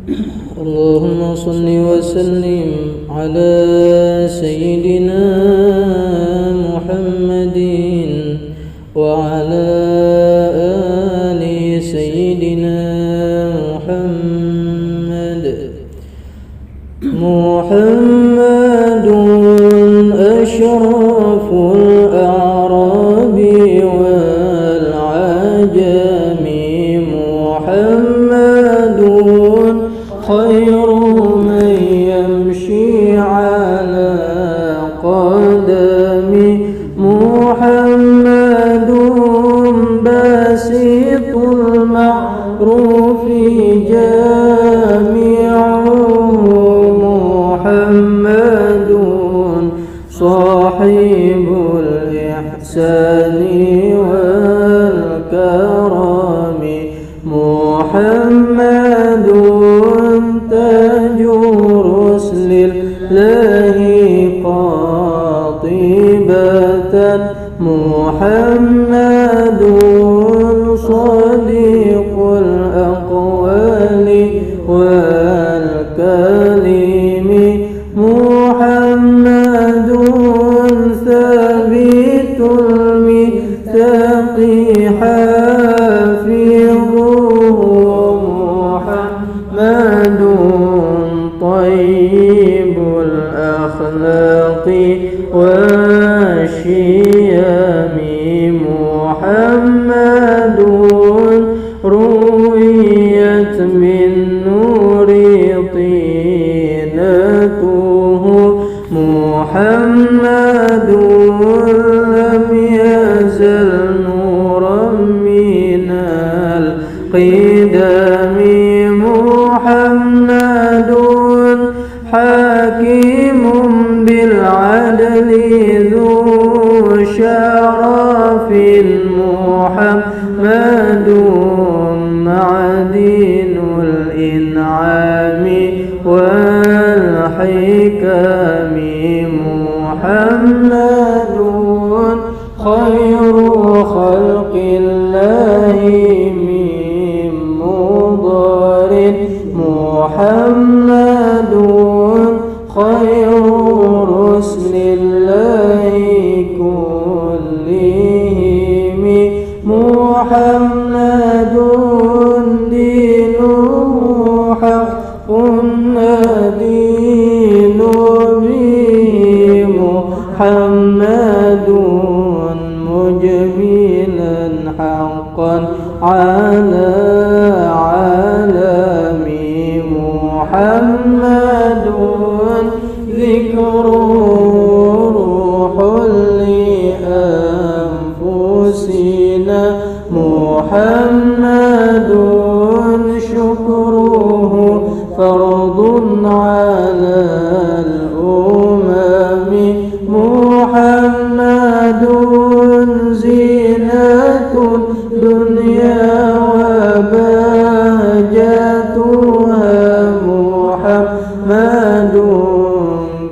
اللهم صل وسلم على سيدنا محمد وعلى آل سيدنا محمد. محمد أشرف الأعراب والعجم، محمد خير من يمشي على قدم، محمد باسط المعروف جامع، محمد صاحب الإحسان والكرم، محمد تاج رسل الله قاطبة، محمد صديق الأقوال والكلم، محمد ثابت الميثاق حافظه، محمد طيب الأخلاق والشيم، محمد رويت من نور طينته، محمد لم يزل نورا من القدم، محمد حاكم بالعدل ذو شرف، محمد معدن الإنعام والحكم، محمد خير خلق الله من مضر، محمد خير رسل الله كلهم، محمد دينه حق ندين به، محمد مجملا حقا على عالم، محمد ذكر روح لأنفسنا، محمد شكره فرض على الأمم، محمد زينة الدنيا وبهجتها، محمد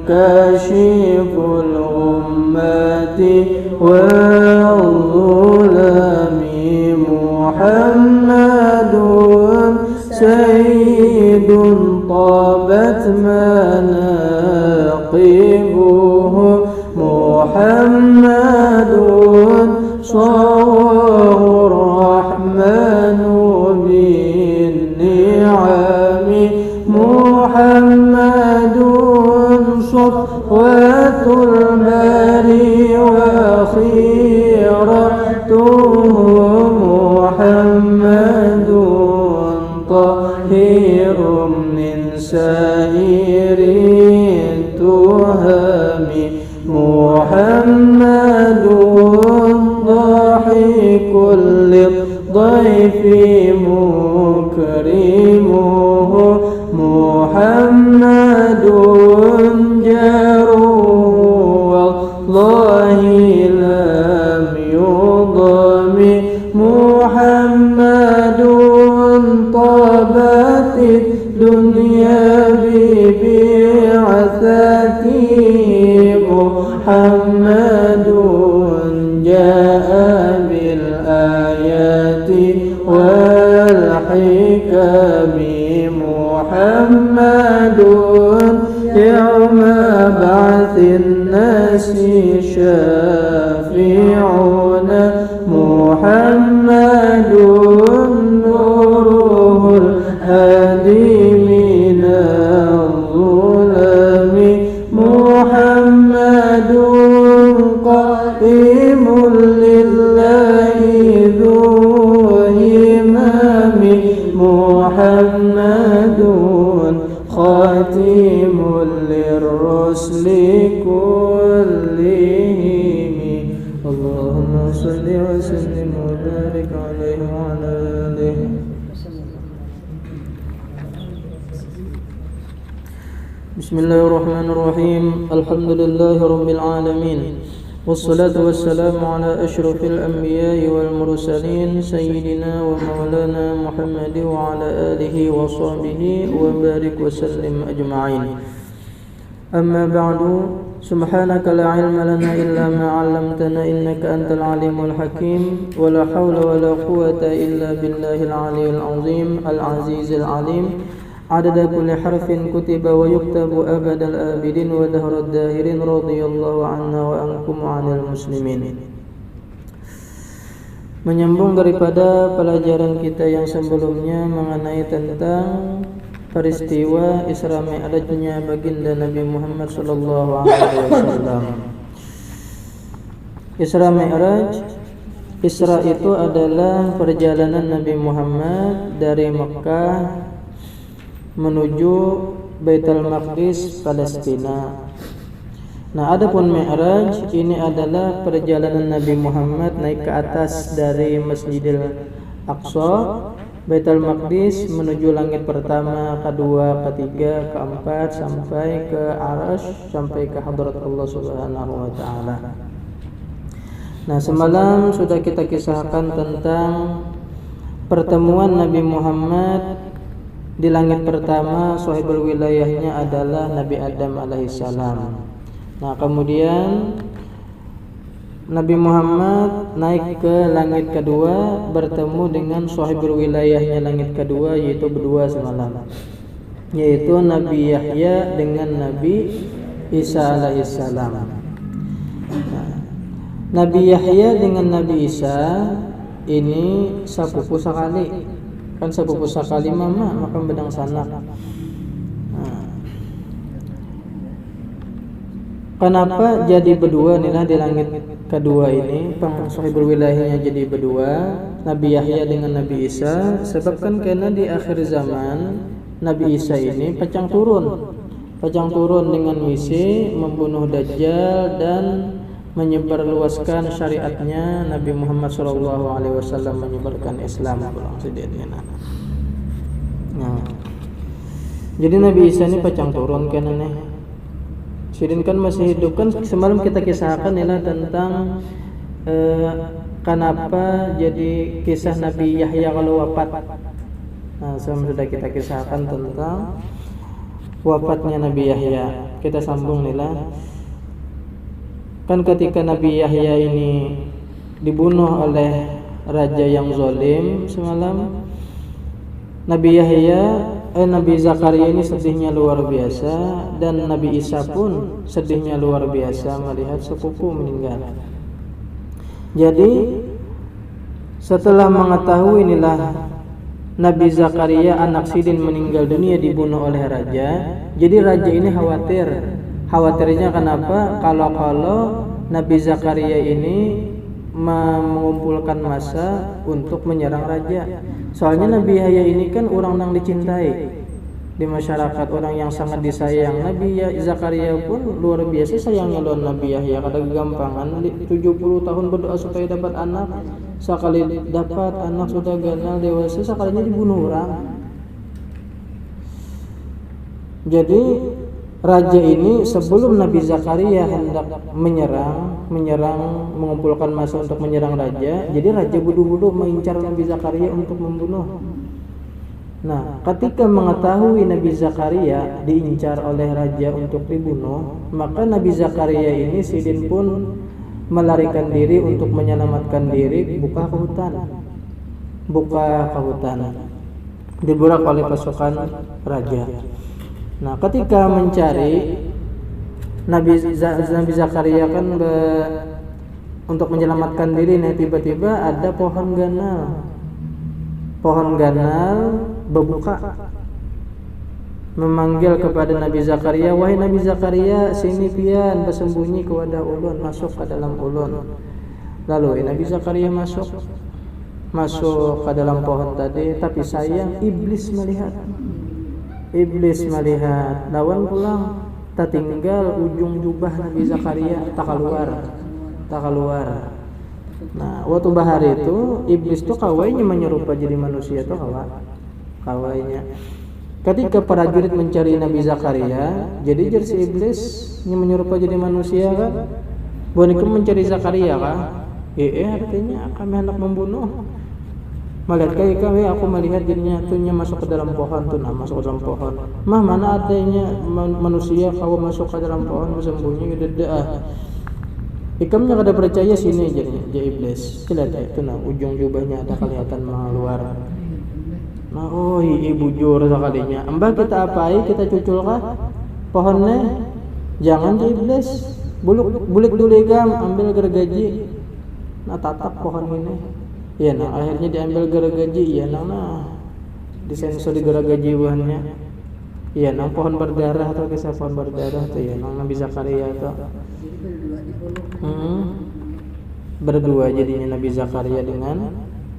كاشف الغمات والظلم، محمد سيد طابت مناقبه، محمد صواه الرحمن بالنعم، محمد صفوة البري وخيرته، محمد طاهر من سائر التهم، محمد ضاحك للضيف مكرمه، محمد جاره والله لم يضم، محمد طابت الدنيا ببعثته، محمد جاء بالآيات والحكم، محمد يوم بعث الناس شافعنا محمد نوره الهادي من الظلم محمد قائم لله ذو همام محمد خاتم للرسل كلهم اللهم صل وسلم وبارك عليه وعلى آله. بسم الله الرحمن الرحيم الحمد لله رب العالمين والصلاة والسلام على أشرف الأنبياء والمرسلين سيدنا ومولانا محمد وعلى آله وصحبه وبارك وسلم أجمعين. أما بعد سبحانك لا علم لنا إلا ما علمتنا إنك أنت العليم الحكيم ولا حول ولا قوة إلا بالله العلي العظيم العزيز العليم عدد كل حرف كتب ويكتب أبد الآبدين ودهر الداهرين رضي الله عنا وعنكم وعن المسلمين. Menyambung daripada pelajaran kita yang sebelumnya mengenai tentang peristiwa Isra Mi'rajnya baginda Nabi Muhammad sallallahu alaihi wasallam. Isra Mi'raj, Isra itu adalah perjalanan Nabi Muhammad dari Mekah menuju Baitul Maqdis Palestina. Nah, adapun Mi'raj ini adalah perjalanan Nabi Muhammad naik ke atas dari Masjidil Aqsa, Baitul Maqdis menuju langit pertama, kedua, ketiga, keempat sampai ke Arasy, sampai ke hadrat Allah Subhanahu wa taala. Nah, semalam sudah kita kisahkan tentang pertemuan Nabi Muhammad di langit pertama. Sahibul wilayahnya adalah Nabi Adam alaihissalam. Nah, kemudian Nabi Muhammad naik ke langit kedua, bertemu dengan sahibul wilayahnya langit kedua, yaitu berdua semalam, yaitu Nabi Yahya dengan Nabi Isa alaihissalam. Nah, Nabi Yahya dengan Nabi Isa ini sepupu sekali. Kan sepupu sekali mama makan bedang sanak. Nah, kenapa jadi berdua nih lah di langit kedua ini? Sahibul wilayahnya jadi berdua, Nabi Yahya dengan Nabi Isa. Sebab kan karena di akhir zaman Nabi Isa ini pacang turun dengan misi membunuh Dajjal dan menyebarluaskan syariatnya. Nabi Muhammad SAW menyebarkan Islam. Nah, jadi Nabi Isa ini pacang turun kan nih. Sidin kan masih hidup kan. Semalam kita kisahkan ialah tentang kenapa jadi kisah Nabi Yahya kalau wafat. Nah, sudah kita kisahkan tentang wafatnya Nabi Yahya. Kita sambung nih lah. Kan ketika Nabi Yahya ini dibunuh oleh raja yang zalim semalam, Nabi Zakaria ini sedihnya luar biasa, dan Nabi Isa pun sedihnya luar biasa melihat sepupu meninggal. Jadi setelah mengetahui inilah Nabi Zakaria anak Sidin meninggal dunia dibunuh oleh raja, jadi raja ini khawatirnya kenapa? Kalau Nabi Zakaria ini mengumpulkan massa untuk menyerang raja. Soalnya Nabi Yahya ini kan orang yang dicintai di masyarakat, orang yang sangat disayang. Nabi Zakaria pun luar biasa sayangnya lawan Nabi Yahya. Kada gampangan 70 tahun berdoa supaya dapat anak, sekali dapat anak sudah ganal dewasa, sekalinya dibunuh orang. Jadi raja ini sebelum Nabi Zakaria hendak menyerang mengumpulkan massa untuk menyerang raja, jadi raja buru-buru mengincar Nabi Zakaria untuk membunuh. Nah, ketika mengetahui Nabi Zakaria diincar oleh raja untuk dibunuh, maka Nabi Zakaria ini Sidin pun melarikan diri untuk menyelamatkan diri, buka ke hutan. diburak oleh pasukan raja. Nah, ketika mencari Nabi Zakaria kan untuk menyelamatkan diri, nah tiba-tiba ada pohon ganal. Pohon ganal berbuka memanggil kepada Nabi Zakaria, "Wahai Nabi Zakaria, sini pian bersembunyi ke wadah ulun, masuk ke dalam ulun." Lalu Nabi Zakaria masuk ke dalam pohon tadi, tapi sayang iblis melihat. Lawan pulang, tak tinggal ujung jubah Nabi Zakaria tak keluar. Nah, waktu bahari itu iblis tuh kawainya menyerupa jadi manusia tuh kawainya. Ketika prajurit mencari Nabi Zakaria, jadi si iblis menyerupa jadi manusia kan. Boneka mencari Zakaria kan. Artinya kami hendak membunuh. Melihat kami aku melihat dirinya tuhnya masuk ke dalam pohon tuh, masuk ke dalam pohon. Mana adanya manusia kau masuk ke dalam pohon bersembunyi dedah. Ikamnya kada percaya sini jadinya iblis. Lihat itu ujung jubahnya ada kelihatan keluar. Nah, bujur sekalinya. Mbak kita apai, kita cuculkah pohonnya? Jangan di iblis. Bulik dulu igam, ambil gergaji. Nah, tatap pohon ini. Iya, nah akhirnya diambil gergaji. Iya, nah disensor di gergaji buahnya. Iya, nah pohon berdarah atau kisah pohon berdarah tuh ya, nah Nabi Zakaria tuh. Berdua jadinya Nabi Zakaria dengan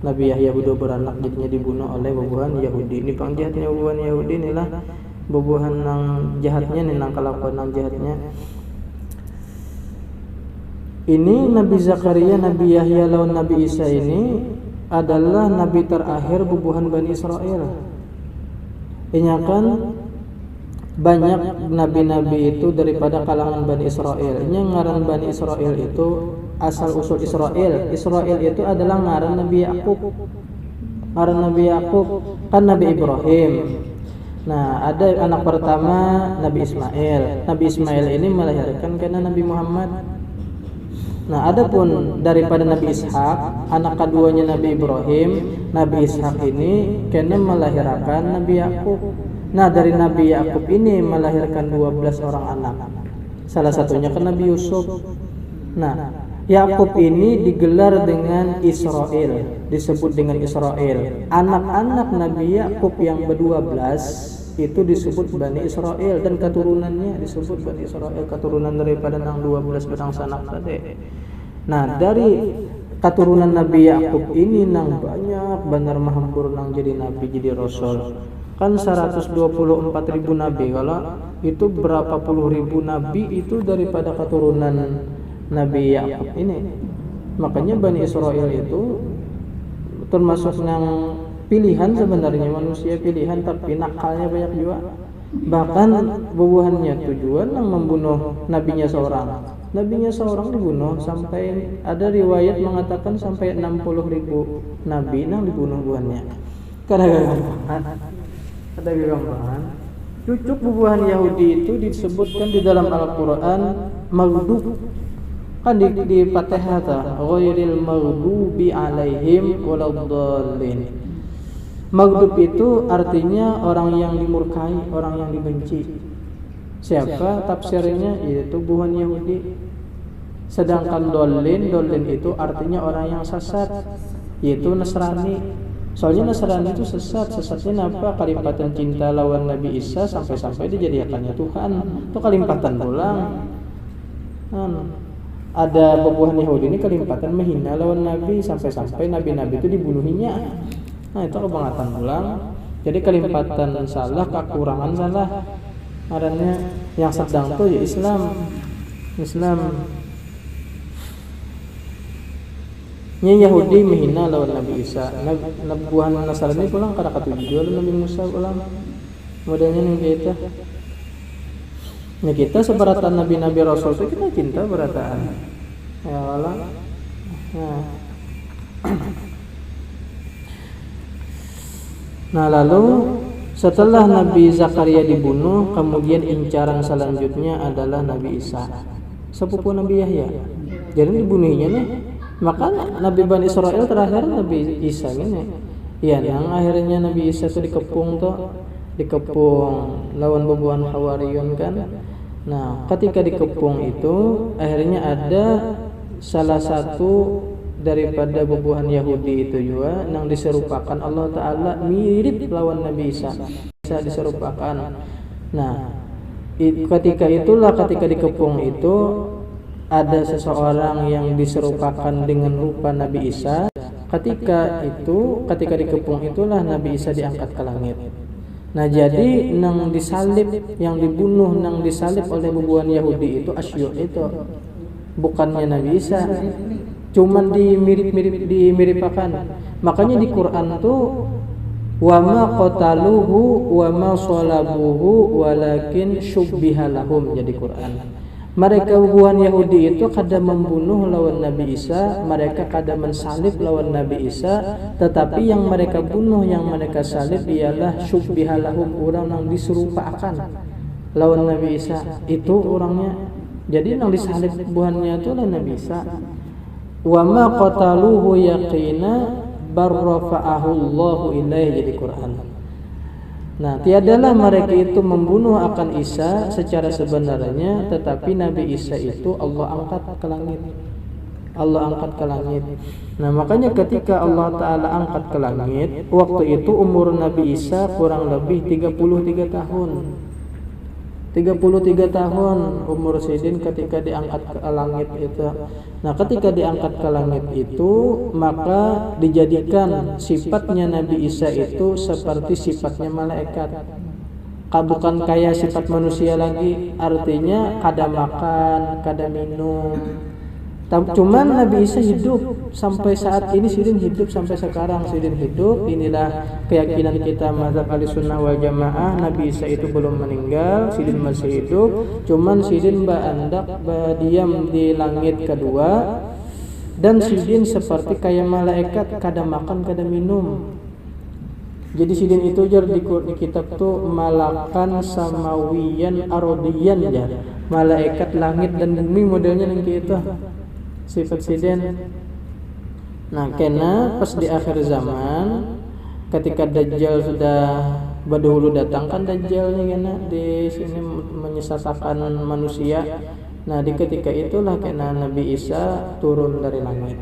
Nabi Yahya berdua beranak, jadinya dibunuh oleh bubuhan Yahudi. Ini pangjahatnya bubuhan Yahudi, inilah bubuhan nang jahatnya, nih nang kelakuan nang jahatnya. Ini Nabi Zakaria, Nabi Yahya lawan Nabi Isa ini adalah nabi terakhir bubuhan Bani Israel. Ini kan banyak nabi-nabi itu daripada kalangan Bani Israel. Ini ngaran Bani Israel itu asal usul Israel. Israel itu adalah ngaran Nabi Yakub. Ngaran Nabi Yakub kan Nabi Ibrahim. Nah, ada anak pertama Nabi Ismail. Nabi Ismail ini melahirkan karena Nabi Muhammad. Nah, adapun daripada Nabi Ishak, anak keduanya Nabi Ibrahim, Nabi Ishak ini karena melahirkan Nabi Yakub. Nah, dari Nabi Yakub ini melahirkan 12 orang anak. Salah satunya kan Nabi Yusuf. Nah, Yakub ini digelar dengan Israel, disebut dengan Israel. Anak-anak Nabi Yakub yang ke-12 itu disebut Bani Israel, dan keturunannya disebut Bani Israel, keturunan daripada nang 12 bangsa anak tadi. Nah, dari keturunan Nabi Yakub ini nang banyak benar mahambur nang jadi nabi, jadi rasul. Kan 124.000 nabi, kalau itu berapa puluh ribu nabi itu daripada keturunan Nabi Yakub ini. Makanya Bani Israel itu termasuk yang pilihan, sebenarnya manusia pilihan, tapi nakalnya banyak juga. Bahkan bubuhannya tujuan yang membunuh nabinya seorang. Nabinya seorang dibunuh, sampai ada riwayat mengatakan sampai 60.000 nabi yang dibunuh bubuhannya. Ada gambaran. Cucuk bubuhan Yahudi itu disebutkan di dalam Al-Qur'an maghdub. Kan di Fatihah ghairil maghdubi alaihim waladdallin. Maghdub itu artinya orang yang dimurkai, orang yang dibenci. Siapa tafsirnya? Yaitu bubuhan Yahudi. Sedangkan dolin itu artinya orang yang sesat, yaitu Nasrani. Soalnya Nasrani itu sesatnya apa? Kalimpatan cinta lawan Nabi Isa sampai-sampai dijadikannya Tuhan. Itu kalimpatan pulang. Ada bubuhan Yahudi ini kalimpatan menghina lawan Nabi sampai-sampai nabi-nabi itu dibunuhinya. Nah, itu kebangetan ulang. Jadi kalimpatan salah, kekurangan salah. Artinya yang sedang tuh ya Islam. Nya Yahudi menghina lawan Nabi Isa. Bubuhan Nasrani pulang kada katuju lawan Nabi Musa ulang. Modelnya nih kita. Nah, kita seberatan nabi-nabi rasul itu kita cinta berataan. Ya Allah. Nah, lalu setelah Nabi Zakaria dibunuh, kemudian incaran selanjutnya adalah Nabi Isa, sepupu Nabi Yahya. Jadi dibunuhnya nih. Maka Nabi Bani Israel terakhir Nabi Isa ini. Ya, nang akhirnya Nabi Isa tuh dikepung lawan bebuhan Hawariyun kan. Nah, ketika dikepung itu akhirnya ada salah satu daripada bebuhan Yahudi itu juga yang diserupakan Allah Ta'ala mirip lawan Nabi Isa diserupakan. Nah, ketika dikepung itu ada seseorang yang diserupakan dengan rupa Nabi Isa. Ketika dikepung itulah Nabi Isa diangkat ke langit. Nah, jadi yang dibunuh disalib oleh bebuhan Yahudi itu Asyur itu bukannya Nabi Isa, cuman dimirip-miripakan. Makanya di Quran tuh wa ma qataluhu wa ma salabuhu walakin syubbiha lahum, jadi Quran. Mereka bebuhan Yahudi itu kada membunuh lawan Nabi Isa, mereka kada mensalib lawan Nabi Isa, tetapi yang mereka bunuh, yang mereka salib ialah syubbiha lahum, orang yang diserupakan lawan Nabi Isa itu orangnya. Jadi yang disalib buhannya itu adalah Nabi Isa. Wa ma qataluhu yaqina barrafa'ahu Allahu ilaihi, jadi Quran. Nah, tiadalah mereka itu membunuh akan Isa secara sebenarnya, tetapi Nabi Isa itu Allah angkat ke langit. Nah, makanya ketika Allah Ta'ala angkat ke langit, waktu itu umur Nabi Isa kurang lebih 33 tahun. 33 tahun umur Sidin ketika diangkat ke langit itu. Nah, ketika diangkat ke langit itu, maka dijadikan sifatnya Nabi Isa itu seperti sifatnya malaikat. Bukan kayak sifat manusia lagi, artinya kada makan, kada minum. Cuman Nabi Isa hidup sampai saat ini, Sidin hidup sampai sekarang, Sidin hidup. Inilah keyakinan kita mazhab Ahlussunnah wal Jamaah, Nabi Isa itu belum meninggal, Sidin masih hidup. Cuman Sidin diam di langit kedua, dan Sidin seperti kayak malaikat, kada makan, kada minum. Jadi Sidin itu jar di kitab tuh malakan samawiyan arodiyan, ya, malaikat langit dan bumi modelnya yang gitu sifat Sidin. Nah, kena pas di akhir zaman ketika Dajjal sudah berdahulu datang kan, Dajjalnya kena di sini menyesatkan manusia. Nah, di ketika itulah kena Nabi Isa turun dari langit.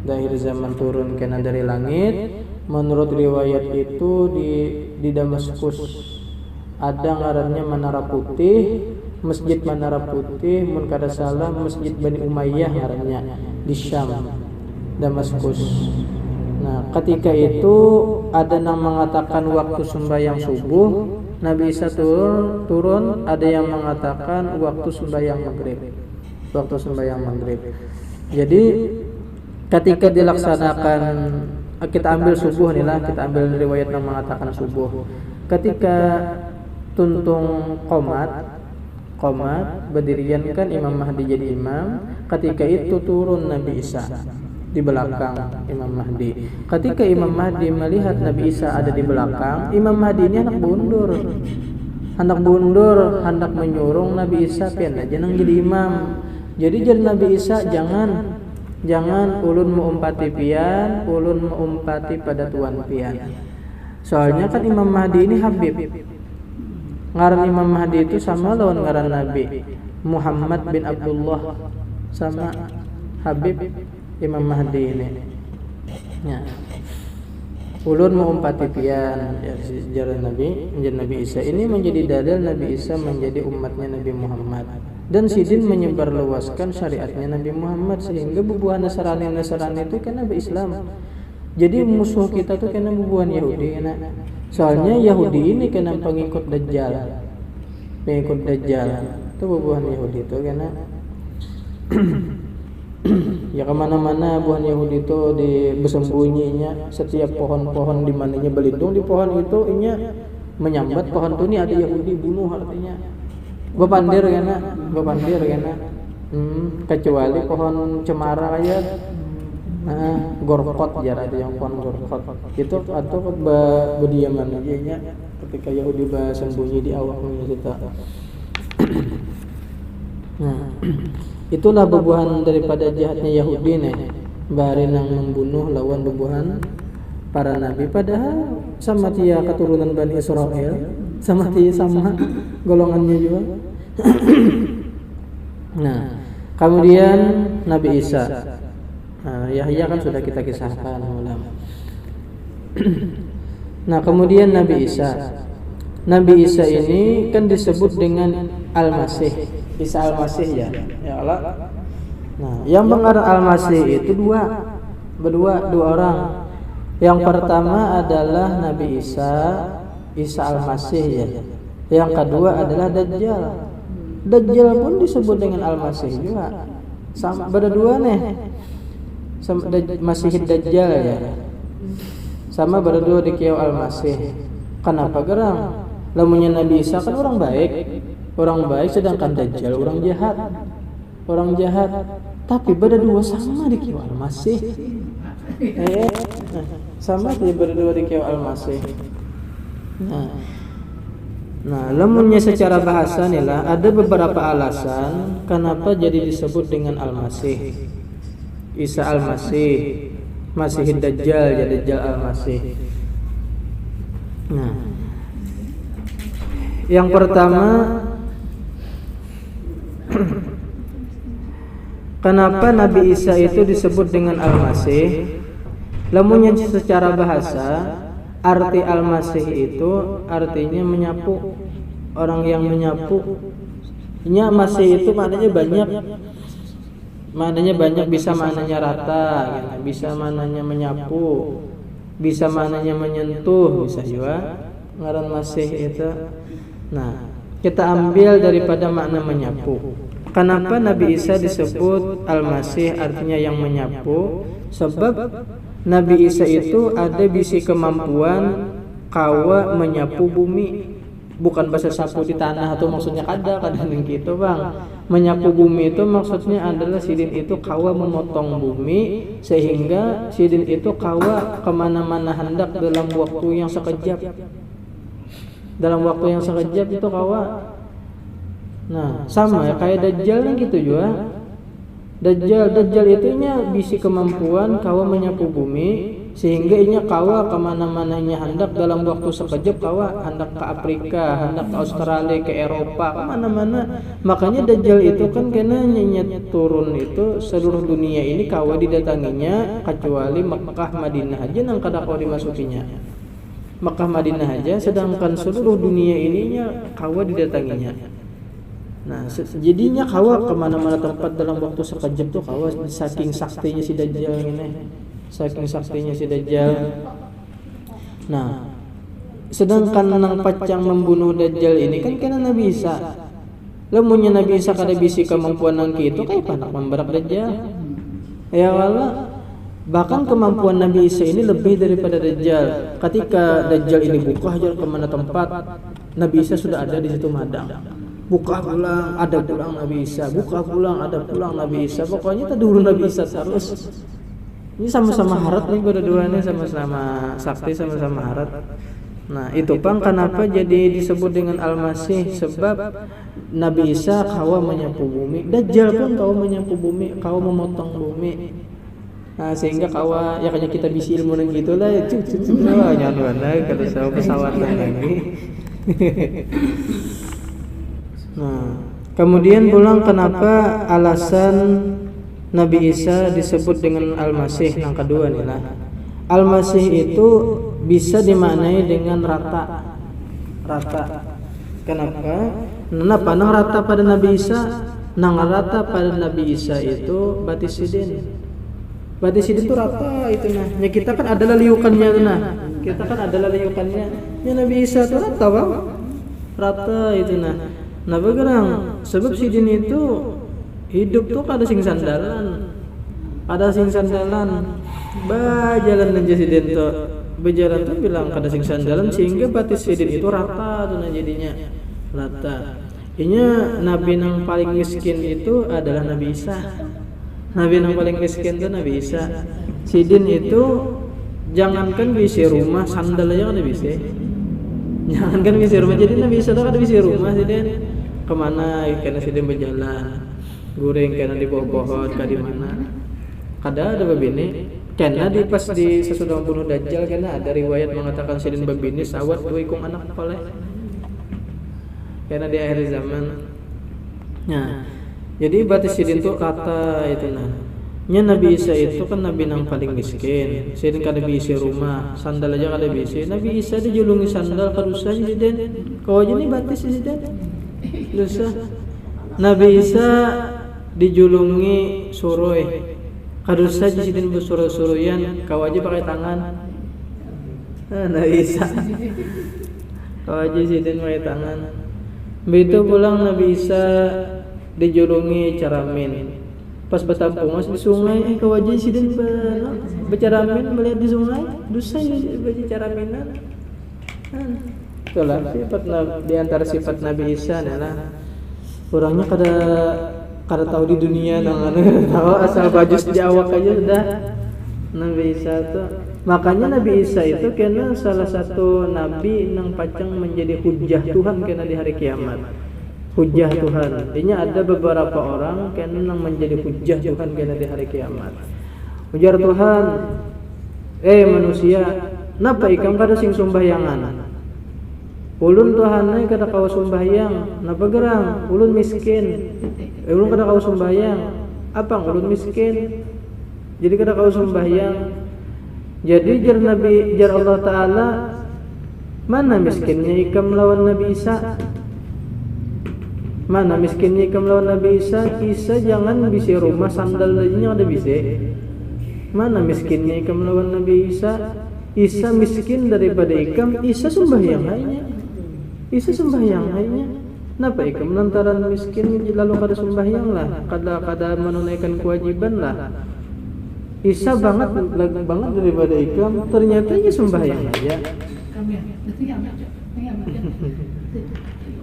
Di akhir zaman turun kena dari langit. Menurut riwayat itu di Damaskus ada ngarannya Menara Putih, Masjid Menara Putih, mun kada salah Masjid Bani Umayyah ngarannya di Syam, Damaskus. Nah, ketika itu ada yang mengatakan waktu sembahyang subuh Nabi Isa turun, ada yang mengatakan waktu sembahyang maghrib. Jadi ketika dilaksanakan, kita ambil subuh nih lah, kita ambil riwayat yang mengatakan subuh. Ketika tuntung qomat berdirian kan Imam Mahdi jadi imam. Ketika itu turun Nabi Isa di belakang Imam Mahdi. Ketika Imam Mahdi melihat Nabi Isa ada di belakang, Imam Mahdi ini hendak bundur, hendak menyuruh Nabi Isa pian aja nang jadi imam. Jadi jadi Nabi Isa jangan ulun mengumpati pian, ulun mengumpati pada tuan pian. Soalnya kan Imam Mahdi ini Habib. Ngaran Imam Mahdi itu sama lawan ngaran Nabi Muhammad bin Abdullah, sama Habib Imam Mahdi ini. Ya. Ulun mengumpati pian, ya, sejarah Nabi Isa ini menjadi dalil Nabi Isa menjadi umatnya Nabi Muhammad. Dan Sidin menyebarluaskan syariatnya Nabi Muhammad, sehingga bubuhan Nasrani itu kan Nabi Islam. Jadi musuh kita tuh kena bubuhan Yahudi kena. Soalnya Yahudi ini kena pengikut Dajjal. Itu bubuhan Yahudi itu kena. Ya kemana-mana buhan Yahudi itu bersembunyinya. Setiap pohon-pohon di mananya berlindung di pohon itu, inya menyambat pohon itu, ini ada Yahudi bunuh, artinya bepandir kena. Kecuali pohon cemara aja, gorkot jar, ada yang pohon gorkot itu, atau berdiaman aja nya ketika Yahudi bersembunyi di awaknya kita. Nah, itulah bebuhan daripada jahatnya Yahudi nih, bari nang membunuh lawan bebuhan para nabi, padahal sama dia keturunan Bani Israel, sama golongannya juga. Nah, kemudian Nabi Isa. Nah, Yahya kan sudah kita kisahkan ulama. Nah, kemudian Nabi Isa. Nabi Isa ini kan disebut dengan Al-Masih. Isa Al-Masih ya Allah. Nah, yang mengarang Al-Masih itu dua orang. Yang pertama adalah Nabi Isa Al-Masih ya. Yang kedua adalah Dajjal. Dajjal pun disebut dengan Al-Masih juga. Sama berdua nih. Sama Masih Dajjal ya. Sama berdua di kiau Al-Masih. Kenapa geram? Lamunnya Nabi Isa kan orang baik, sedangkan Dajjal orang jahat. Tapi berdua sama di kiau Al-Masih. Sama dia berdua di kiau Al-Masih. Nah, lamunnya secara bahasa nih lah, ada beberapa alasan kenapa jadi disebut dengan Al-Masih. Isa Al-Masih, Masih Dajjal, jadi Dajjal Al-Masih. Nah, yang pertama, kenapa Nabi Isa itu disebut dengan Al-Masih? Lamunnya secara bahasa, arti Al-Masih itu artinya menyapu, orang yang menyapu. Masih itu maknanya banyak, bisa maknanya rata, gitu. Bisa maknanya menyapu, bisa maknanya menyentuh, bisa juga ngaran Masih itu. Nah, kita ambil daripada makna menyapu. Kenapa Nabi Isa disebut Al-Masih, artinya yang menyapu? Sebab Nabi Isa itu ada bisi kemampuan kawa menyapu bumi. Bukan bahasa sapu di tanah atau maksudnya kadang gitu bang. Menyapu bumi itu maksudnya adalah sidin itu kawa memotong bumi, sehingga sidin itu kawa kemana-mana hendak dalam waktu yang sekejap. Itu kawa. Nah, sama ya kayak Dajjal gitu juga. Dajjal itunya bisi kemampuan kawa menyapu bumi, sehingga inya kawa kemana-mananya hendak dalam waktu sekejap, kawa hendak ke Afrika, hendak ke Australia, ke Eropa, kemana-mana. Makanya Dajjal itu kan kena nyenyet turun itu seluruh dunia ini kawa didatanginya, kecuali Mekah Madinah aja nang kada kawa dimasukinya. Mekah Madinah aja, sedangkan seluruh dunia ininya kawa didatanginya. Nah, jadinya kawa kemana-mana tempat dalam waktu sekejap tuh kawa, saking saktinya si Dajjal ini. Nah, sedangkan nang pacang membunuh Dajjal ini kan kena Nabi Isa. Lamunnya Nabi Isa kada bisi kemampuan nang kitu kayak panak memberak Dajjal. Ya Allah. Bahkan kemampuan Nabi Isa ini lebih daripada Dajjal. Ketika Dajjal ini buka aja kemana tempat, Nabi Isa sudah ada di situ madang. Buka pulang, ada pulang Nabi Isa. Buka pulang, ada pulang Nabi Isa. Pokoknya tak dulu Nabi Isa terus. Ini sama-sama harat nih berdua-duanya, sama-sama sakti, sama-sama harat. Nah, itu pang kenapa jadi disebut dengan Al-Masih, sebab Nabi Isa kawa menyapu bumi, Dajjal pun kawa menyapu bumi, kawa memotong bumi. Nah, sehingga kawa ya kayak kita bisi ilmu nang gitulah ya nyanuan lagi kalau sama pesawat lagi. Nah, kemudian pulang kenapa alasan Nabi Isa disebut dengan Al-Masih yang kedua nih lah. Al-Masih itu bisa dimaknai dengan rata. Kenapa? Nang rata pada Nabi Isa? Nang rata pada Nabi Isa itu batisidin itu rata itu nah. Ya kita kan adalah liukannya nah. Ya Nabi Isa itu rata bang. Rata itu nah. Nah begerang sebab sidin itu hidup tuh kada sing sandalan. Bajalan aja sidin tuh. Berjalan tuh bilang kada sing sandalan, sehingga batis sidin itu rata tuh nah jadinya. Rata. Inya nabi yang paling miskin itu adalah Nabi Isa. Nabi yang paling miskin itu Nabi Isa. Sidin itu jangankan bisi rumah, sandal aja kada bisa. Jangankan bisi rumah, jadi Nabi Isa tuh kada bisi rumah sidin. Kemana karena sidin berjalan, goreng karena di bawah pohon, kada di mana. Kada ada babini, Karena di pas di sesudah membunuh Dajjal karena ada riwayat mengatakan sidin babini sawat dua ikung anak oleh karena di akhir zaman. Nah, jadi berarti sidin itu kata itu nah. Nya Nabi Isa itu kan nabi yang paling miskin. Sidin kada bisa rumah, sandal aja kada bisa. Nabi Isa dijulungi sandal kadusa sidin. Kau aja nih batis sidin. Dosa. Nabi Isa dijulungi suroi. Kadusa sidin bersuruh-suruyan, kau aja pakai tangan. Nabi Isa. Kau aja sidin pakai tangan. Begitu pulang Nabi Isa dijulungi caramin. Pas bertampung masuk di sungai, kau aja sidin bercaramin melihat di sungai, dosa baca caraminan. Itulah sifat di antara sifat Nabi Isa adalah orangnya kada tahu di dunia tahu asal bajus di awak aja sudah. Nabi Isa tuh makanya Nabi Isa itu karena salah satu nabi yang pacang menjadi hujah Tuhan karena di hari kiamat. Hujah Tuhan. Artinya ada beberapa orang karena yang menjadi hujah Tuhan karena di hari kiamat. Ujar Tuhan, manusia, napa ikam kada sing sumbayangan? Ulun Tuhannya kada kau sembahyang, napa gerang? Ulun miskin. Ulun kada kau sembahyang. Apang ulun miskin? Jadi kada kau sembahyang. Jadi jar Allah Taala, mana miskinnya ikam lawan Nabi Isa? Mana miskinnya ikam lawan Nabi Isa? Isa jangan bisa rumah sandal aja ada bisa. Mana miskinnya ikam lawan Nabi Isa? Isa miskin daripada ikam. Isa sembahyang hanya. Isa sembahyang hanya. Napa ikam lantaran miskin lalu kada sembahyang lah, kada menunaikan kewajiban lah. Isa banget daripada ikam, ternyata ia sembahyang aja.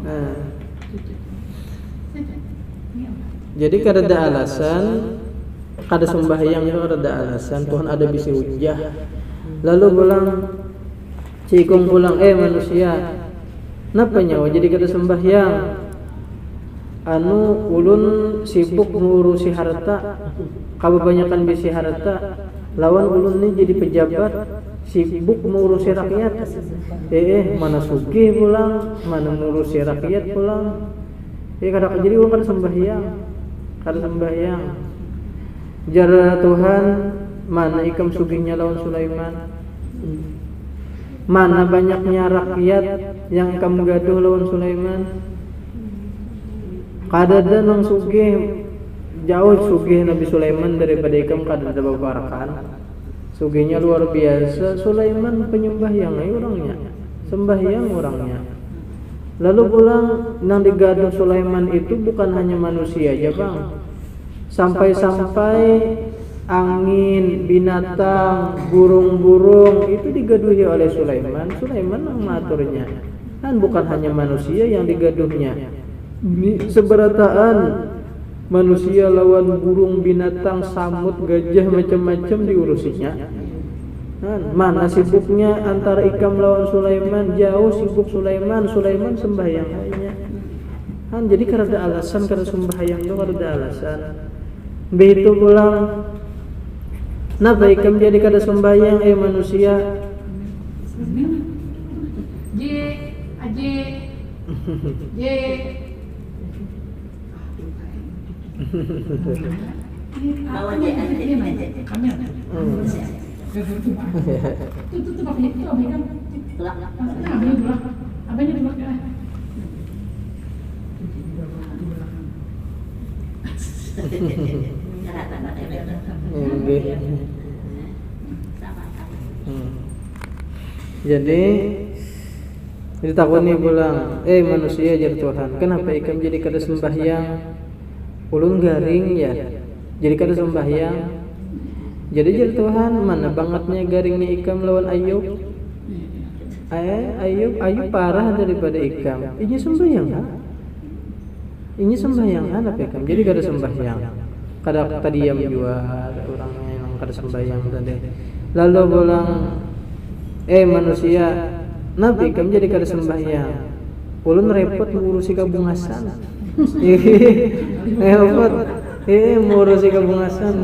Nah, jadi kada ada alasan, kada sembahyang itu kada ada alasan. Tuhan ada bisi hujah. Lalu pulang, cikung pulang, manusia. Napa nyawa jadi kada sembahyang? Ulun sibuk ngurusi harta, kebanyakan bisi harta. Lawan ulun ni jadi pejabat, sibuk mengurusi rakyat. Mana sugih pulang, mana ngurusi rakyat pulang. Kada jadi ulun kada sembahyang. Kada sembahyang. Jar Tuhan, mana ikam sugihnya lawan Sulaiman? Mana banyaknya rakyat yang kamu gaduh lawan Sulaiman? Kada ada nang sugih, jauh sugih Nabi Sulaiman daripada ikam kada ada babarakan. Sugihnya luar biasa. Sulaiman penyembahyang orangnya, sembahyang orangnya. Lalu pulang nang digaduh Sulaiman itu bukan hanya manusia aja bang, sampai angin, binatang, burung-burung itu digaduhi oleh Sulaiman. Sulaiman yang mengaturnya. Dan bukan hanya manusia yang digaduhnya. Seberataan manusia lawan burung, binatang, samut, gajah macam-macam diurusinya. Mana sibuknya antara ikam lawan Sulaiman? Jauh sibuk Sulaiman sembahyang hanya. Jadi kada ada alasan kada sembahyang itu kada ada alasan. Begitu pulang. Napa ikam jadi kada sembahyang manusia? Jadi ditakoni pulang, manusia jar Tuhan, kenapa ikam jadi kada sembahyang? Ulun garing ya, jadi kada sembahyang. Jadi jar Tuhan, mana bangetnya garingnya ikam lawan Ayub? Ayub parah daripada ikam. Ini sembahyang kan? Ini sembahyang apa ikam? Jadi kada sembahyang. Kada diam juga orangnya yang kada sembahyang tadi. Lalu pulang, manusia, nabi ikam jadi kada sembahyang. Ulun repot mengurusi kabungasan. Repot. Mengurusi kabungasan.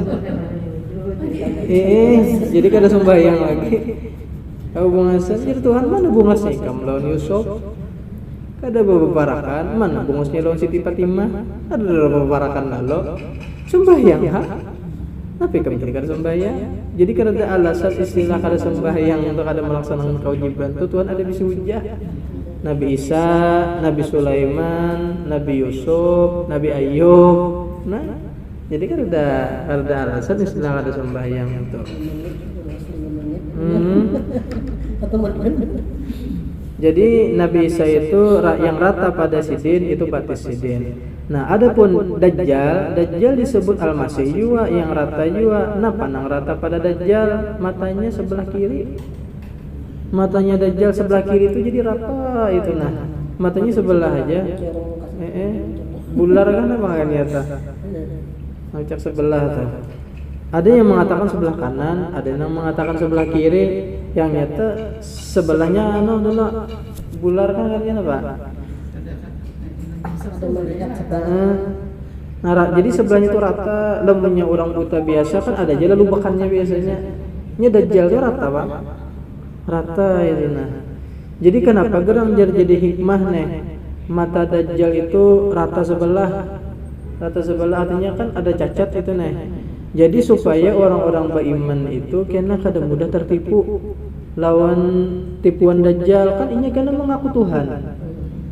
Jadi kada sembahyang lagi. Kau bungasan jadi Tuhan mana bungasnya ikam lawan Yusuf? Kada bebarakan mana bungasnya lawan Siti Fatimah? Ada bebarakan lalu sembahyang ha? Tapi kami jadi kada sembahyang. Jadi kada ada alasan istilah kada sembahyang untuk kada melaksanakan kewajiban. Itu Tuhan ada bisa hujah. Nabi Isa, Nabi Sulaiman, Nabi Yusuf, Nabi Ayub. Nah, jadi kan ada alasan istilah ada sembahyang itu. Jadi Nabi Isa itu yang rata pada sidin itu batis sidin. Nah, adapun Dajjal disebut Al-Masih juga yang rata juga. Nah, panang rata pada Dajjal matanya sebelah kiri. Matanya Dajjal sebelah kiri itu jadi rata itu nah. Matanya sebelah aja. Bular kan apa kan nyata? Macam sebelah tuh. Ada yang mengatakan sebelah kanan, ada yang mengatakan sebelah kiri. Yang nyata sebelahnya dulu bular kan katanya apa? Nah, jadi sebelahnya itu rata. Lembunya orang buta biasa kan ada aja lalu bakannya biasanya. Nya Dajjal itu rata Bang. Rata itu nah. Jadi kenapa gerang jadi hikmah nih? Mata Dajjal itu rata sebelah. Rata sebelah artinya kan ada cacat itu nih. Jadi supaya orang-orang beriman itu kena kada mudah tertipu lawan tipuan Dajjal kan ini karena mengaku Tuhan.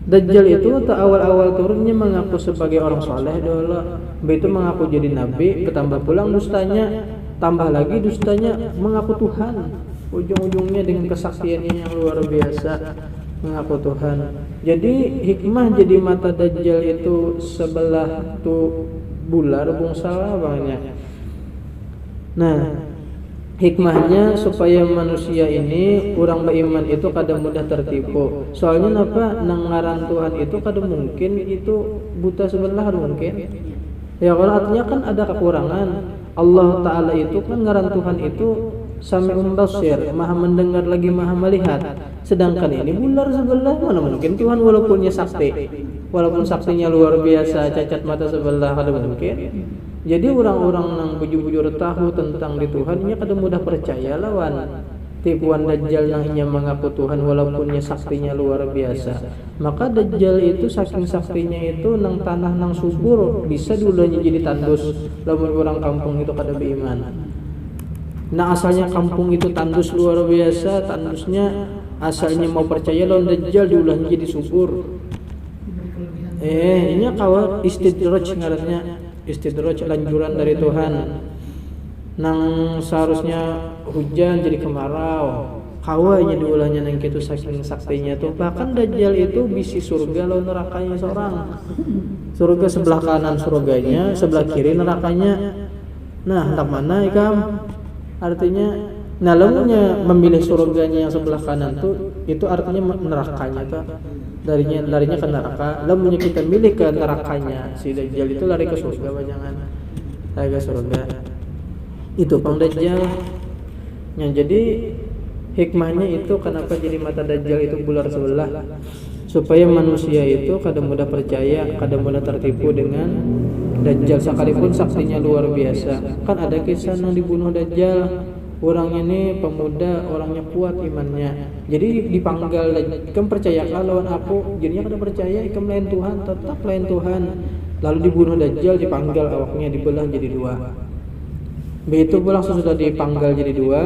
Dajjal itu awal-awal turunnya mengaku sebagai orang soleh dulu, begitu mengaku jadi nabi, bertambah pulang dustanya, tambah lagi dustanya mengaku Tuhan. Ujung-ujungnya dengan kesaktiannya yang luar biasa mengaku Tuhan. Jadi hikmah jadi mata Dajjal itu sebelah tuh bular bungsal banyak. Nah, hikmahnya supaya manusia ini orang beriman itu kada mudah tertipu. Soalnya apa? Nang ngaran Tuhan itu kada mungkin itu buta sebelah mungkin. Ya kalau artinya kan ada kekurangan. Allah Ta'ala itu kan ngaran Tuhan itu Sami'un Basir, maha mendengar lagi maha melihat. Sedangkan ini bular sebelah mana mungkin Tuhan walaupunnya sakti. Walaupun saktinya luar biasa, cacat mata sebelah kada mungkin. Jadi orang-orang yang bujur-bujur tahu tentang di Tuhan ini kada mudah percaya lawan tipuan Dajjal yang hanya mengaku Tuhan walaupunnya saktinya luar biasa. Maka Dajjal itu saking saktinya itu nang tanah nang subur bisa dulunya jadi tandus lawan orang kampung itu kada beriman. Nah asalnya kampung itu tandus luar biasa, tandusnya asalnya mau percaya lawan Dajjal diulahnya jadi subur. Ini kawan istidraj ngarannya, istidraj lanjuran dari Tuhan. Nang seharusnya hujan jadi kemarau, kawanya diulahnya nang kitu saking saktinya tuh. Bahkan Dajjal itu bisi surga lawan nerakanya seorang. Surga sebelah kanan surganya, sebelah kiri nerakanya. Nah, hendak mana ikam? Artinya nah lamunya memilih surganya yang sebelah kanan tuh itu artinya nerakanya tuh larinya ke neraka. Lamunya kita milih ke nerakanya, si Dajjal itu lari ke surga jangan lari ke surga. Itu Pang Dajjal. Yang jadi hikmahnya itu kenapa jadi mata Dajjal itu bular sebelah, supaya manusia itu kada mudah percaya, kada mudah tertipu dengan Dajjal sekalipun saktinya luar biasa. Kan ada kisah yang dibunuh Dajjal, orangnya ini pemuda, orangnya kuat imannya. Jadi dipanggal, kamu percayakan lawan aku, jadinya kada percaya, kamu lain Tuhan, tetap lain Tuhan. Lalu dibunuh Dajjal, dipanggal awaknya, dibelah jadi dua. Begitu pulang sesudah dipanggal jadi dua,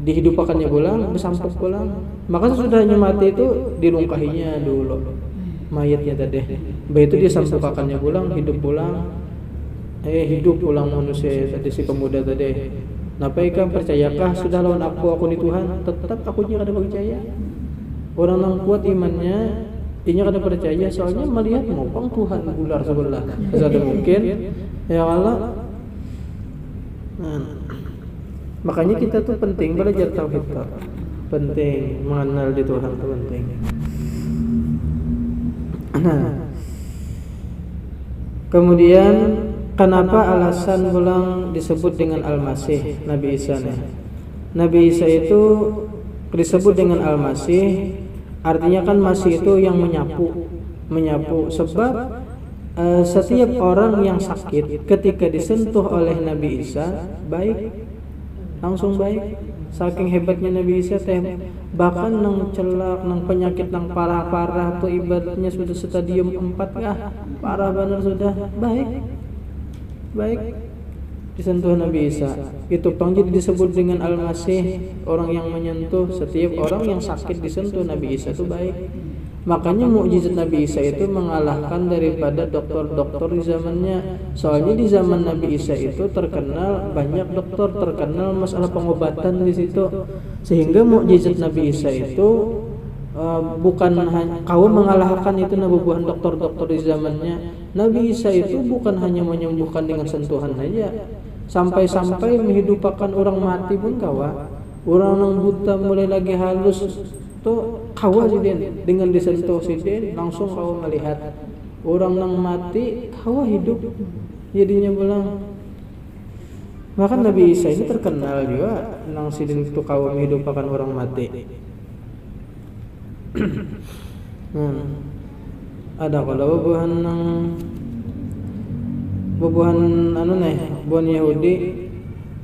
dihidupakannya pulang, bersampuk pulang. Maka sesudahnya mati itu dilungkahinya dulu mayatnya tadi. Begitu dia sampukkannya pulang, hidup pulang. Hidup pulang manusia tadi si pemuda tadi. Napa ikam percayakah sudah lawan aku ni Tuhan? Tetap akunya kada percaya. Orang yang kuat imannya, inya kada percaya soalnya melihat mopang Tuhan bular sebelah. Ada mungkin ya Allah. Nah, makanya kita tuh penting belajar tauhid, penting mengenal di Tuhan itu penting. Nah, kemudian kenapa alasan ulang disebut dengan Al-Masih Nabi Isa nih? Nabi Isa itu disebut dengan Al-Masih, artinya kan masih itu yang menyapu sebab setiap orang yang sakit ketika disentuh oleh Nabi Isa baik. langsung baik. Saking hebatnya Nabi Isa teh, bahkan nang celak, nang penyakit nang parah-parah tuh ibaratnya sudah stadium 4 parah benar sudah baik disentuh Nabi Isa. Itu pang jadi disebut dengan Al-Masih, orang yang menyentuh. Setiap orang yang sakit disentuh Nabi Isa itu baik. Makanya mukjizat Nabi Isa itu mengalahkan daripada dokter-dokter di zamannya. Soalnya di zaman Nabi Isa itu terkenal banyak dokter, terkenal masalah pengobatan di situ. Sehingga mukjizat Nabi Isa itu bukan hanya kau mengalahkan itu nabubuhan dokter-dokter di zamannya. Nabi Isa itu bukan hanya menyembuhkan dengan sentuhan saja, sampai-sampai menghidupkan orang mati pun kawa. Orang yang buta mulai lagi halus tuh kawa sidin, dengan disentuh sidin langsung kawa melihat. Orang yang mati kawa hidup jadinya bilang. Maka Nabi Isa ini terkenal juga nang sidin itu kawa menghidupkan orang mati. Ada kalau bubuhan buan Yahudi,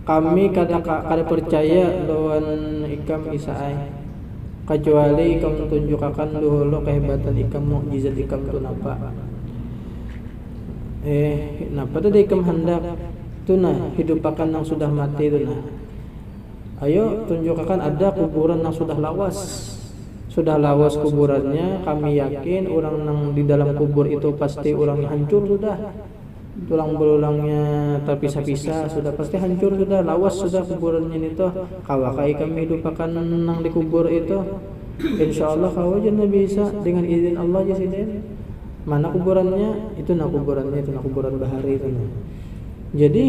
kami kada percaya lawan ikam Isaai kecuali ikam tunjukkan dulu kehebatan ikam, mukjizat ikam tu napa. Napa tadi ikam hendak tu hidupkan yang sudah mati tu Ayo tunjukkan ada kuburan yang sudah lawas kuburannya. Kami yakin orang yang di dalam kubur itu pasti orang hancur sudah, tulang belulangnya terpisah-pisah sudah pasti hancur sudah, lawas sudah kuburannya itu. Kawakai kami hidupkan nang di kubur itu. Insyaallah kau aja Nabi Isa dengan izin Allah aja sini. Mana kuburannya? Itu kuburan bahari itu. Jadi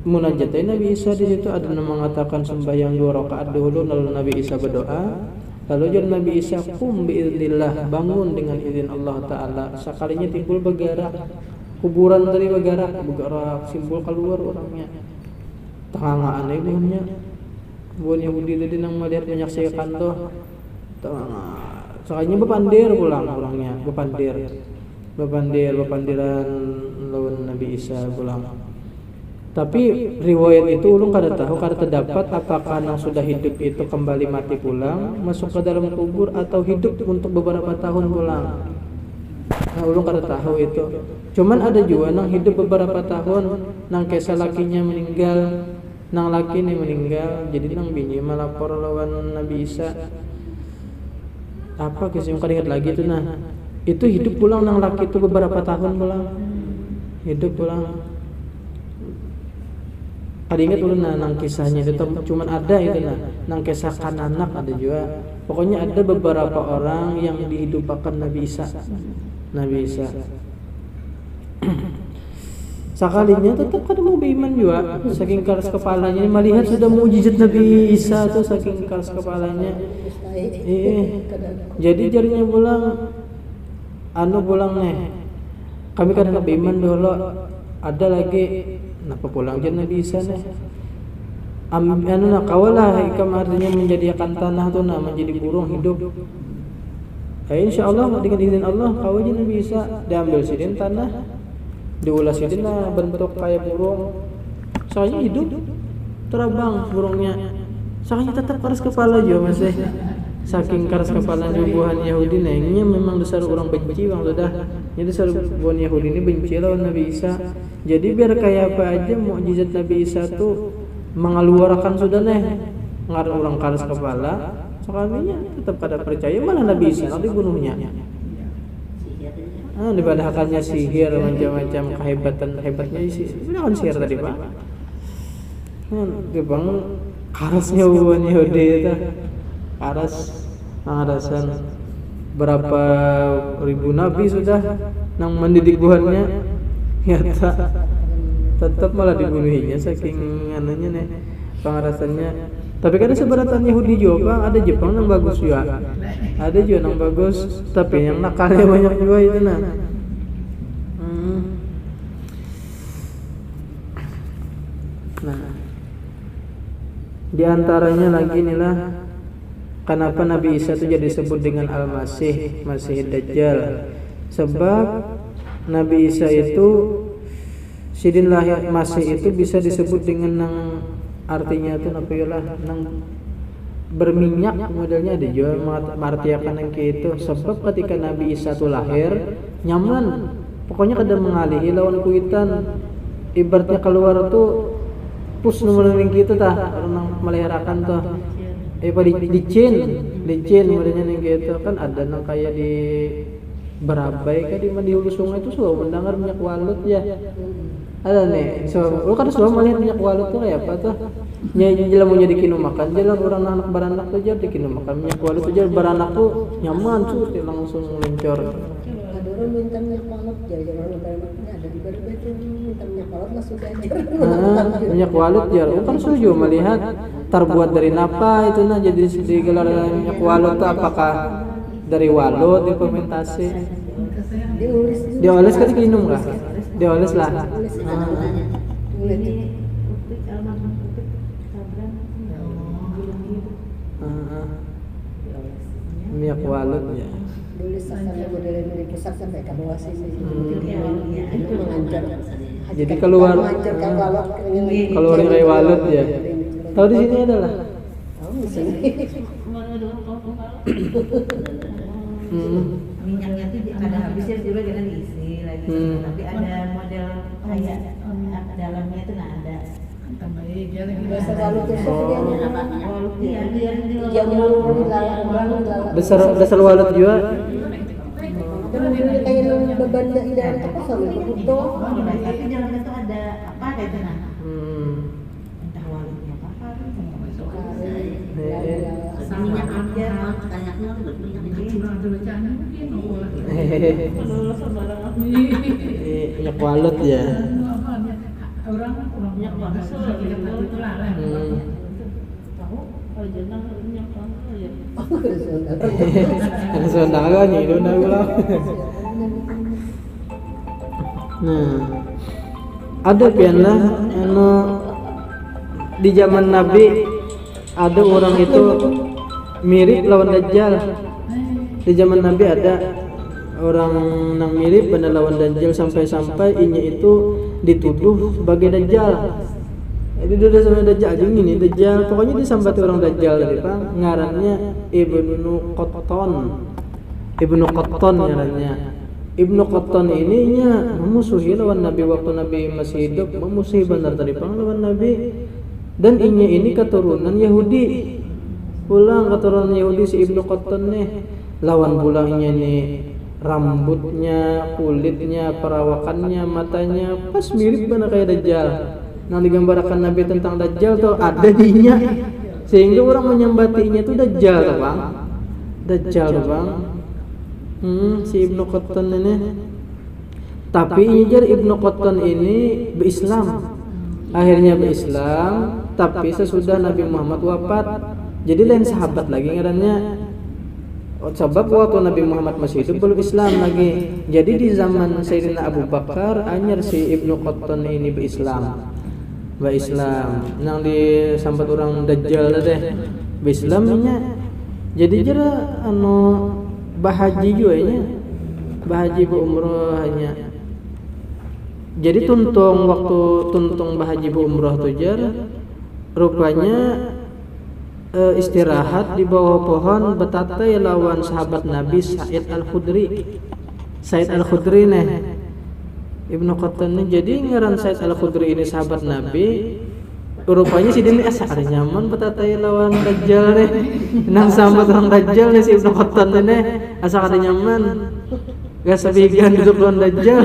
munajatnya Nabi Isa di situ ada yang mengatakan sembahyang 2 rakaat dulu, lalu Nabi Isa berdoa. Lalu jadi Nabi Isa biiznillah, bangun dengan izin Allah Ta'ala. Sekalinya timbul bergerak, kuburan tadi bergerak simbol keluar orangnya. Tengah aneh buahnya. Buah Yahudi tadi nang melihat menyaksikan tuh. Sekalinya bepandir pulang orangnya, bepandiran lawan Nabi Isa pulang. Tapi riwayat itu ulun kada tahu, kada terdapat apakah yang sudah hidup itu kembali mati pulang, masuk ke dalam kubur, atau hidup untuk beberapa tahun pulang. Ulun kada tahu itu. Cuman ada juga nang hidup beberapa tahun, nang kisah lakinya meninggal, nang laki ini meninggal, jadi nang bini melapor lawan Nabi Isa. Apa kisah yang kada ingat lagi itu Itu hidup pulang nang laki itu beberapa tahun pulang. Hidup pulang. Ada ingat ulun nang kisahnya itu, cuman ada itu nang kisah anak ada juga. Pokoknya ada beberapa orang yang dihidupkan Nabi Isa. Sekalinya tetap kada mau beriman juga, saking keras kepalanya melihat sudah mukjizat Nabi Isa tuh, saking keras kepalanya. Jadi jarinya pulang kami kada beriman dulu. Ada lagi napa pulang jan Nabi Isa kawalah ikam artinya menjadikan tanah tu menjadi burung hidup. Insyaallah dengan izin Allah kau jan Nabi Isa diambil sidin tanah, diulas sidin bentuk kayak burung. Soalnya hidup terbang burungnya. Soalnya tetap keras kepala juga masih. Saking keras kepala bubuhan Yahudi ini memang dasar orang benci bang sudah. Jadi dasar bubuhan Yahudi ini benci lawan Nabi Isa. Jadi biar kayak apa aja mukjizat Nabi Isa tuh mengeluarkan sudah ngar orang keras kepala. Sekalinya tetap kada percaya, malah Nabi Isa nanti bunuhnya. Dibadahakannya sihir macam-macam hebatnya sih. Bukan sihir tadi Pak. Bang kerasnya bubuhan Yahudi itu. Arasan berapa ribu nabi sudah nang mendidik buahnya, tetap malah dibunuhinya saking anunya pangarasannya. Tapi kan seberatan Yahudi juga Bang, ada Jepang yang bagus juga, ada juga yang bagus, tapi yang nakalnya banyak juga itu di antaranya lagi inilah kenapa Nabi Isa itu jadi disebut dengan Al-Masih, Masih Dajjal. Sebab Nabi Isa itu sidin lahir Masih itu bisa disebut dengan nang artinya tuh napilah nang berminyak modelnya dijual martiakan yang gitu sebab ketika Nabi Isa tuh lahir nyaman pokoknya kada mengalihi lawan kuitan ibaratnya keluar tuh pus nomor yang gitu tah orang meliharakan tuh licin modelnya yang gitu kan ada nang kayak di Barabai kan di hulu sungai itu suka mendengar minyak walut ya ada nih so lu kan suka melihat minyak walut tuh kayak apa tuh jalan mau jadi kinu makan jalan orang anak beranak tuh jadi kinu makan minyak walut tuh jalan beranak tuh nyaman tuh langsung meluncur ada orang minta minyak walut jalan beranaknya ada di Barabai tuh minta minyak walut langsung diajar minyak walut ya lu kan suju melihat terbuat dari napa itu nah jadi digelar minyak walut tuh apakah dari walut difermentasi dioles kan diminum kah dioles lah minyak walut ya dulu sampai model dari pusat sampai ke bawah sini itu mengajar jadi keluar kayak walut ya tahu di sini adalah di sini minyaknya tuh kadang habisnya juga jangan diisi lagi tapi ada model kayak dalamnya itu nggak ada besar walut itu dia besar walut juga kayak beban tidak apa sama betul tapi dalamnya tuh ada apa kayak itu nah entah walutnya apa minyak aja banyaknya minyak kecil minyak walut ya minyak panas tahu kalau jenang minyak panas ya Sunda kan itu nah ulang. Nah, ada pianlah anu di zaman Nabi ada orang itu mirip lawan Dajjal. Di zaman Nabi ada orang yang mirip pada lawan Dajjal sampai-sampai inya itu dituduh sebagai Dajjal. Jadi udah sama Dajjal aja ini Dajjal. Pokoknya disambati orang Dajjal tadi Pak. Ngarannya Ibnu Qattan ngarannya. Ibnu Qattan ininya memusuhi lawan Nabi waktu Nabi masih hidup, memusuhi benar tadi Pak lawan Nabi. Dan ini keturunan Yahudi. Pulang keturunan Yahudi si Ibnu Qattan nih. Lawan pulangnya nih rambutnya, kulitnya, perawakannya, matanya pas mirip benar kayak Dajjal. Nah digambarkan Nabi tentang Dajjal tuh ada dinya sehingga orang menyembatinya itu Dajjal tuh Bang. Dajjal tuh Bang. Si Ibnu Qattan ini. Tapi ini jadi Ibnu Qattan ini berislam. Akhirnya berislam, tapi sesudah Nabi Muhammad wafat. Jadi lain sahabat lagi ngarannya. Sebab waktu Nabi Muhammad masih hidup belum Islam lagi. Jadi di zaman Sayyidina Abu Bakar anyar si Ibnu Qattan ini berislam. Nang disambat orang Dajjal deh. Berislamnya. Jadi jera anu bahaji juga nya. Bahaji bu umroh hanya. Jadi tuntung bahaji bu umroh tu jar rupanya istirahat di bawah pohon betatai lawan sahabat Nabi Sa'id Al-Khudri nih Ibnu Qattan nih. Jadi ngaran Sa'id Al-Khudri ini sahabat Nabi rupanya si dini asa ada nyaman betatai lawan Dajjal nih nang sambat orang Dajjal nih si Ibnu Qattan nih asa ada nyaman gak sabigan hidup lawan Dajjal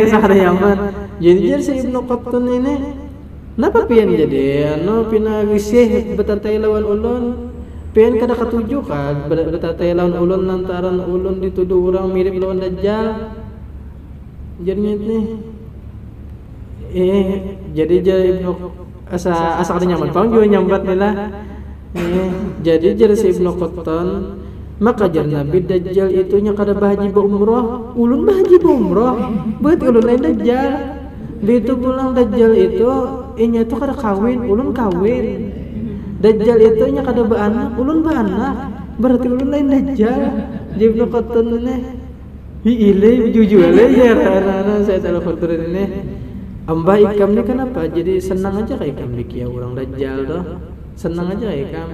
asa ada nyaman. Jadi si Ibnu Qattan ini napa pian jadi anu pina gisih betatai lawan ulun pian kada katuju kan betatai lawan ulun lantaran ulun dituduh orang mirip lawan Dajjal. Jadinya nih jadi Ibnu asa kada nyaman pang juga nyambat nila jadi si Ibnu Qattan maka jar Nabi Dajjal itunya kada bahaji ba umroh ulun bahaji ba umroh berarti ulun lain Dajjal. Begitu pulang Dajjal itu inya itu kada kawin, ulun kawin. Dajjal itu nya kada beranak, ulun beranak. Berarti ulun lain Dajjal. Ibnu Qattan nih. Ile jujur le ya rana saya Al-Khudri ini. Ambah ikam ni kenapa? Jadi senang aja kayak ikam dikia orang dajjal tuh. Senang aja kayak ikam.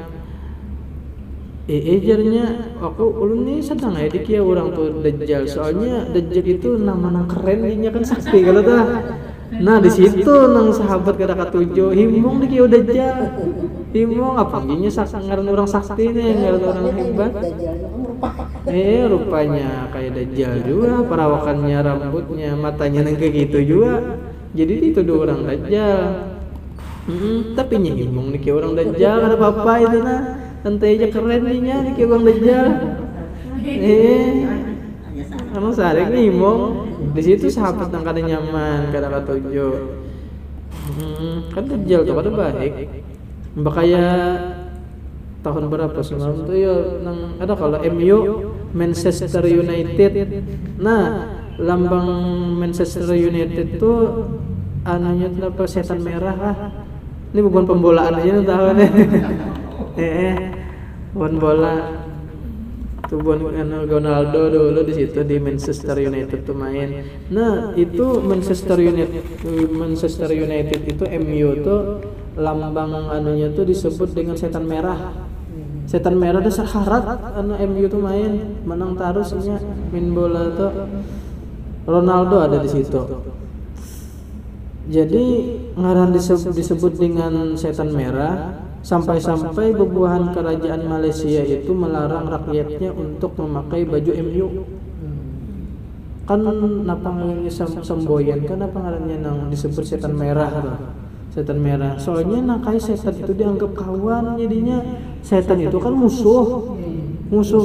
Jarnya aku ulun ni senang ya dikia orang tuh dajjal. Soalnya dajjal itu nama keren dinya kan sakti kalau tuh. Nah di situ nang sahabat kada katujo himung dikia dajjal. Himung apa ginya ngaran orang sakti nih, ngaran orang hebat. Rupanya kayak dajjal juga, perawakannya, rambutnya, matanya nang kayak gitu juga. Jadi dituduh orang dajjal. Tapi nyimung nih kayak orang dajjal, ada apa-apa itu nah. Santai aja keren nih nih kayak orang dajjal. Kamu sehari nyimung. Di situ sahabat nang kada nyaman, kada katujo. Kan dajjal tuh kada baik. Makanya tahun berapa semalam tuh ya nang ada kalau MU Manchester United. Nah, lambang Manchester United tuh anunya kenapa setan merah lah. Ini bukan pembolaan aja tahu nih. Bukan bola. Tuh Ronaldo dulu di situ di Manchester United tuh main. Nah, itu Manchester United itu MU tuh lambang anunya tuh disebut dengan setan merah. Setan merah tuh syarat anu MU tuh main menang terusnya main bola tuh. Ronaldo ada di situ. Jadi ngaran disebut dengan setan merah sampai-sampai bebuahan kerajaan Malaysia itu melarang rakyatnya untuk memakai baju MU. Kan napa ngarannya semboyan kan apa ngarannya nang disebut setan merah tuh. Setan merah. Soalnya nakai setan itu dianggap kawan, jadinya setan itu kan musuh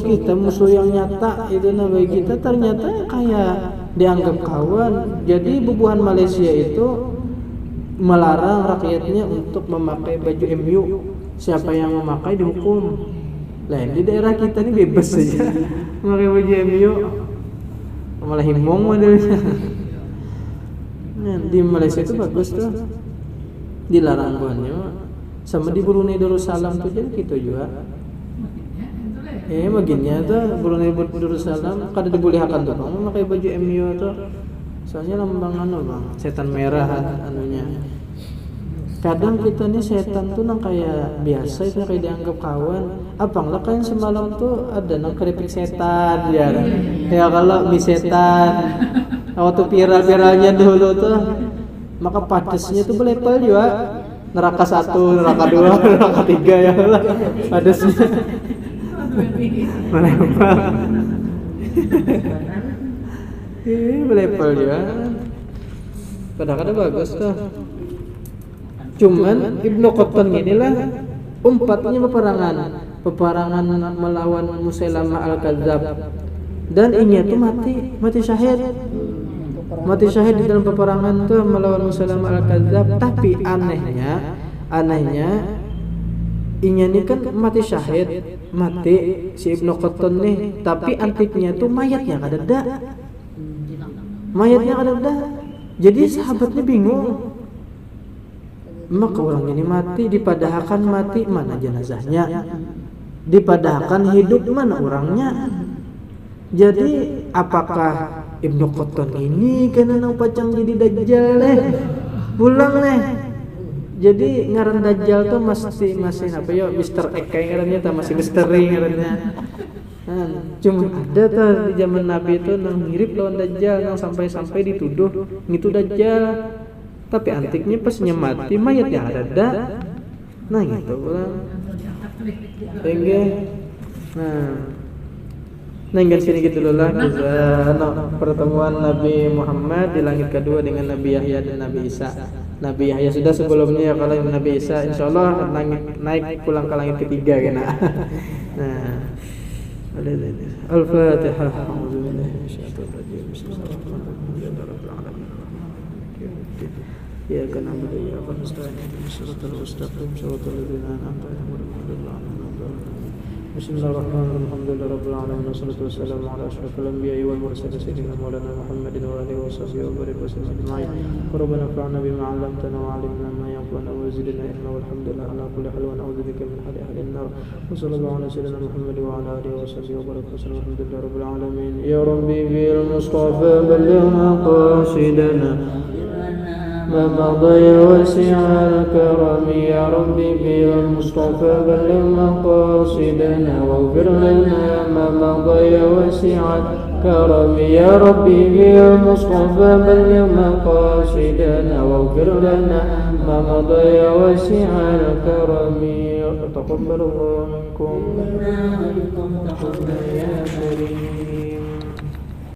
kita, musuh yang nyata itu nah bagi kita ternyata kayak dianggap kawan. Jadi bubuhan Malaysia itu melarang rakyatnya untuk memakai baju MU. Siapa yang memakai dihukum. Lah di daerah kita ini bebas saja memakai baju MU. Malah himong modelnya. Nah, di Malaysia itu bagus tuh. Dilarang buannya. Sama di Brunei Darussalam tuh jadi gitu juga. Bagiannya tuh Brunei Darussalam kada dibolehkan tuh memakai baju MU tuh. Soalnya lambang bang, setan merah anunya. Kadang kita nih setan tuh nang kayak biasa itu kayak dianggap kawan. Apanglah kan semalam tuh ada nang keripik setan ya. Ya kalau mie setan. Waktu viral-viralnya dulu tuh maka padesnya tuh berlevel juga. Neraka 1, neraka 2, neraka 3 ya Allah. Padesnya. Melempar. Berlevel juga. Kadang-kadang bagus tuh. Cuman Ibnu Qattan inilah umpatnya peperangan melawan Musailamah Al-Kadzab. Dan ini tuh mati syahid. Mati syahid di dalam peperangan tuh melawan Musailamah Al-Kadzab. Tapi anehnya inya ini kan mati syahid, mati si Ibnu Qattan nih, tapi antiknya tuh mayatnya kada ada. Mayatnya kada ada. Jadi sahabatnya bingung. Maka orang ini mati, dipadahkan mati, mana jenazahnya? Dipadahkan hidup, mana orangnya? Jadi apakah Ibnu Qattan ini kena nang pacang jadi dajjal pulang Jadi ngaran dajjal tuh masih apa ya Mr. X kayak ngarannya tuh masih misteri ngarannya. Cuma ada tuh di zaman Nabi itu nang mirip lawan dajjal nang sampai dituduh itu dajjal. Tapi antiknya pasnya mati mayatnya ada. Nah gitu pulang. Nah sini gitu dulu lah pertemuan Nabi Muhammad di langit kedua dengan Nabi Yahya dan Nabi Isa. Nabi Yahya sudah sebelumnya, kalau Nabi Isa insyaallah naik pulang ke langit ketiga kena. Nah, Al-Fatihah. Ya kan na'budu wa iyyaka nasta'in ihdinas siratal mustaqim siratal ladzina an'amta 'alaihim. Bismillahirrahmanirrahim. Alhamdulillahirabbil alamin wassalatu wassalamu ala asyrafil anbiya'i wal mursalin sayyidina maulana Muhammadin wa alihi washabbihi wa barik wa sallim ajma'in. Rabbana fa'alna bima 'allamtana wa 'allimna ma yanfa'una wa zidna ilma walhamdulillahi ala kulli hal wa na'udzu bika min hali ahli an-nar. Wa sallallahu ala sayyidina Muhammad wa ala alihi washabbihi wa barik wa sallam. Alhamdulillahirabbil alamin. Ya Rabbi bil Mustafa balligh maqasidana ما مضى واسع الكرم يا ربي بالمصطفى بلغ مقاصدنا واغفر لنا ما مضى واسع الكرم يا ربي بالمصطفى بلغ مقاصدنا واغفر لنا ما مضى واسع الكرم تقبل الله منكم يا كريم.